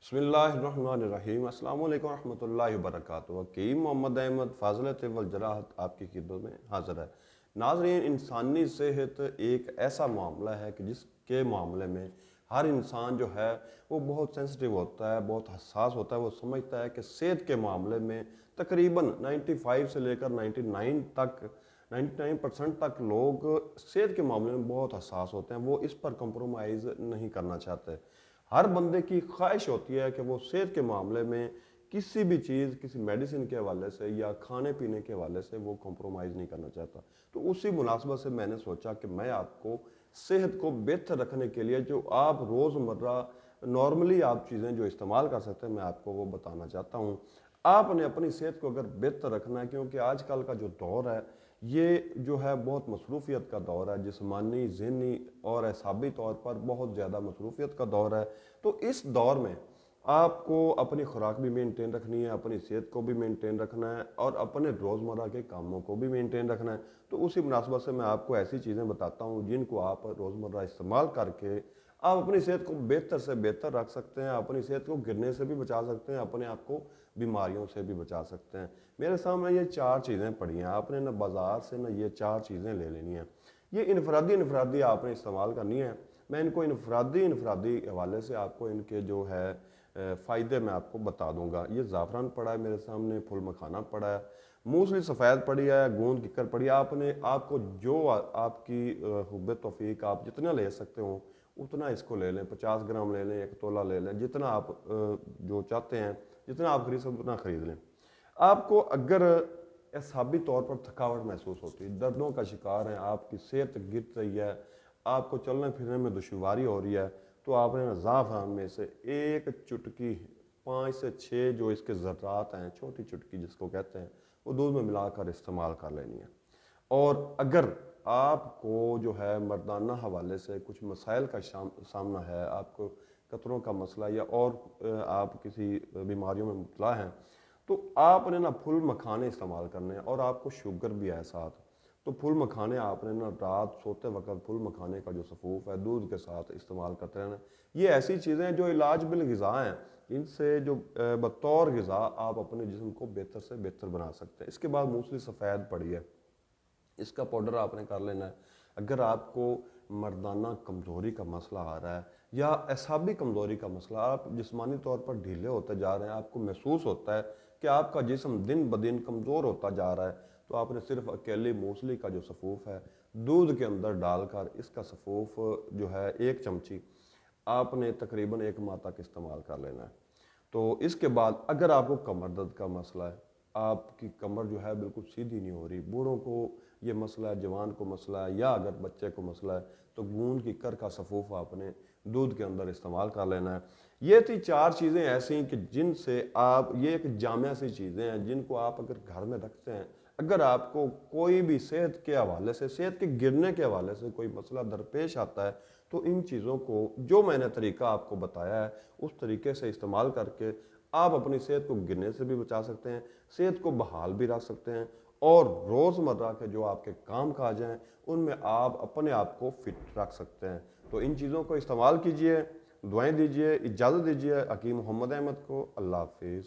बसमिल्लाहिर्रहमानिर्रहीम। अस्सलाम वालेकुम रहमतुल्लाहि वबरकातुहू। हकीम मोहम्मद अहमद फाज़िल तिब वल जराहत आपकी खिदमत में हाज़िर है। नाज़रीन, इंसानी सेहत एक ऐसा मामला है कि जिसके मामले में हर इंसान जो है वो बहुत सेंसिटिव होता है, बहुत हसास होता है। वो समझता है कि सेहत के मामले में तकरीबन 95 से लेकर 99% तक लोग सेहत के मामले में बहुत हसास होते हैं। वो इस पर कंप्रोमाइज़ नहीं करना चाहते। हर बंदे की ख्वाहिश होती है कि वो सेहत के मामले में किसी भी चीज़, किसी मेडिसिन के हवाले से या खाने पीने के हवाले से वो कॉम्प्रोमाइज़ नहीं करना चाहता। तो उसी मुनासबत से मैंने सोचा कि मैं आपको सेहत को बेहतर रखने के लिए जो आप रोज़मर्रा नॉर्मली आप चीज़ें जो इस्तेमाल कर सकते हैं, मैं आपको वो बताना चाहता हूँ। आपने अपनी सेहत को अगर बेहतर रखना है, क्योंकि आजकल का जो दौर है ये जो है बहुत मसरूफ़ियत का दौर है, जिस्मानी, ज़हनी और एसाबी तौर पर बहुत ज़्यादा मसरूफ़ियत का दौर है। तो इस दौर में आपको अपनी खुराक भी मेंटेन रखनी है, अपनी सेहत को भी मेंटेन रखना है और अपने रोज़मर्रा के कामों को भी मेंटेन रखना है। तो उसी मुनासबत से मैं आपको ऐसी चीज़ें बताता हूँ जिनको आप रोज़मर्रा इस्तेमाल करके आप अपनी सेहत को बेहतर से बेहतर रख सकते हैं, अपनी सेहत को गिरने से भी बचा सकते हैं, अपने आप को बीमारियों से भी बचा सकते हैं। मेरे सामने ये 4 चीज़ें पड़ी हैं, आपने ना बाज़ार से ना ये 4 चीज़ें ले लेनी हैं। ये इनफरादी आपने इस्तेमाल करनी है। मैं इनको इनफरादी हवाले से आपको इनके जो है फ़ायदे मैं आपको बता दूंगा। ये ज़ाफ़रान पड़ा है मेरे सामने, फुल मखाना पड़ा है, मूसली सफ़ेद पड़ी है, गूंद किक्कर पड़ी है। आपको जो आपकी हुब्बे तौफ़ीक आप जितना ले सकते हो उतना इसको ले लें। 50 ग्राम ले लें, 1 तोला ले लें, जितना आप जो चाहते हैं, जितना आप खरीद सकते उतना खरीद लें। आपको अगर एसाबी तौर पर थकावट महसूस होती है, दर्दों का शिकार हैं, आपकी सेहत गिर रही है, आपको चलने फिरने में दुश्वारी हो रही है, तो आपने ज़ाफ़रान में से एक चुटकी 5 से 6 जो इसके ज़र्रात हैं, छोटी चुटकी जिसको कहते हैं, वो दूध में मिलाकर इस्तेमाल कर लेनी है। और अगर आपको जो है मर्दाना हवाले से कुछ मसाइल का सामना है, आपको कतरों का मसला या और आप किसी बीमारियों में मुब्तला हैं, तो आपने ना फुल मखाने इस्तेमाल करने हैं और आपको शुगर भी है साथ। तो फुल मखाने आपने ना रात सोते वक्त फुल मखाने का जो सफ़ूफ है दूध के साथ इस्तेमाल करते रहना। ये ऐसी चीज़ें हैं जो इलाज बिल ग़िज़ा हैं, इनसे जो बतौर ग़िज़ा आप अपने जिस्म को बेहतर से बेहतर बना सकते हैं। इसके बाद मूसली सफ़ेद पड़ी है, इसका पाउडर आपने कर लेना है। अगर आपको मर्दाना कमज़ोरी का मसला आ रहा है या एसाबी कमज़ोरी का मसला, आप जिस्मानी तौर पर ढीले होते जा रहे हैं, आपको महसूस होता है कि आपका जिस्म दिन ब दिन कमज़ोर होता जा रहा है, तो आपने सिर्फ अकेले मूसली का जो सफ़ूफ है दूध के अंदर डालकर इसका सफ़ूफ जो है 1 चमची आपने तकरीबन 1 माह तक इस्तेमाल कर लेना है। तो इसके बाद अगर आपको कमर दर्द का मसला है, आपकी कमर जो है बिल्कुल सीधी नहीं हो रही, बूढ़ों को ये मसला है, जवान को मसला है या अगर बच्चे को मसला है, तो गूंद की कर का सफ़ूफ आपने दूध के अंदर इस्तेमाल कर लेना है। ये थी 4 चीज़ें ऐसी कि जिनसे आप, ये एक जामिया सी चीज़ें हैं जिनको आप अगर घर में रखते हैं, अगर आपको कोई भी सेहत के हवाले से, सेहत के गिरने के हवाले से कोई मसला दरपेश आता है, तो इन चीज़ों को जो मैंने तरीका आपको बताया है उस तरीके से इस्तेमाल करके आप अपनी सेहत को गिरने से भी बचा सकते हैं, सेहत को बहाल भी रख सकते हैं और रोज़मर्रा के जो आपके काम काज हैं उनमें आप अपने आप को फिट रख सकते हैं। तो इन चीज़ों को इस्तेमाल कीजिए, दुआएं दीजिए, इजाज़त दीजिए हकीम मोहम्मद अहमद को। अल्लाह हाफिज़।